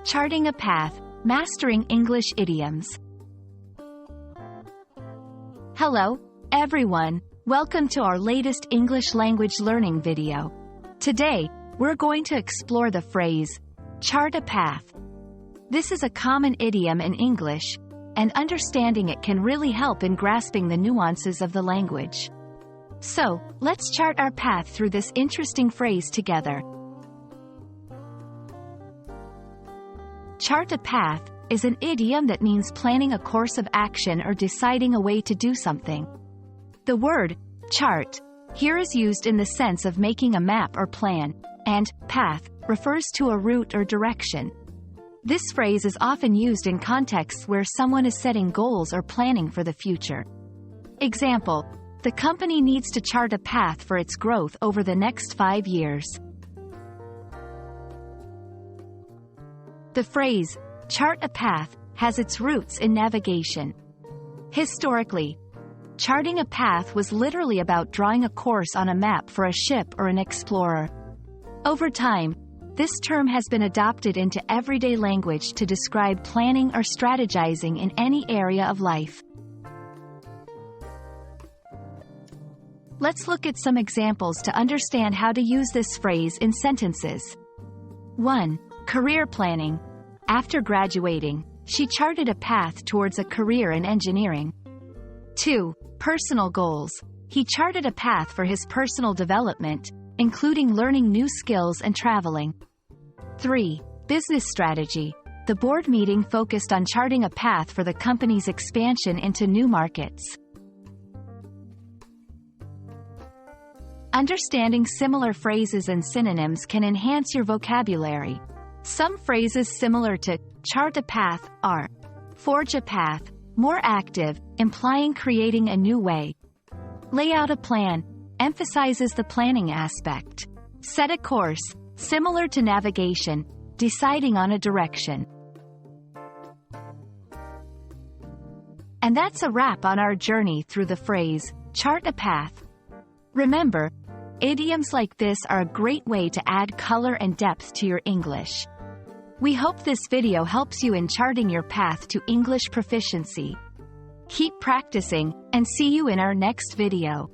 Charting a path, mastering English idioms. Hello, everyone. Welcome to our latest English language learning video. Today, we're going to explore the phrase, chart a path. This is a common idiom in English, and understanding it can really help in grasping the nuances of the language. So, let's chart our path through this interesting phrase together. Chart a path is an idiom that means planning a course of action or deciding a way to do something. The word chart here is used in the sense of making a map or plan, and path refers to a route or direction. This phrase is often used in contexts where someone is setting goals or planning for the future. Example: the company needs to chart a path for its growth over the next 5 years. The phrase, chart a path, has its roots in navigation. Historically, charting a path was literally about drawing a course on a map for a ship or an explorer. Over time, this term has been adopted into everyday language to describe planning or strategizing in any area of life. Let's look at some examples to understand how to use this phrase in sentences. 1. Career planning. After graduating, she charted a path towards a career in engineering. 2. Personal goals. He charted a path for his personal development, including learning new skills and traveling. 3. Business strategy. The board meeting focused on charting a path for the company's expansion into new markets. Understanding similar phrases and synonyms can enhance your vocabulary. Some phrases similar to chart a path are forge a path, more active, implying creating a new way. Lay out a plan, emphasizes the planning aspect. Set a course, similar to navigation, deciding on a direction. And that's a wrap on our journey through the phrase, chart a path. Remember, idioms like this are a great way to add color and depth to your English. We hope this video helps you in charting your path to English proficiency. Keep practicing, and see you in our next video.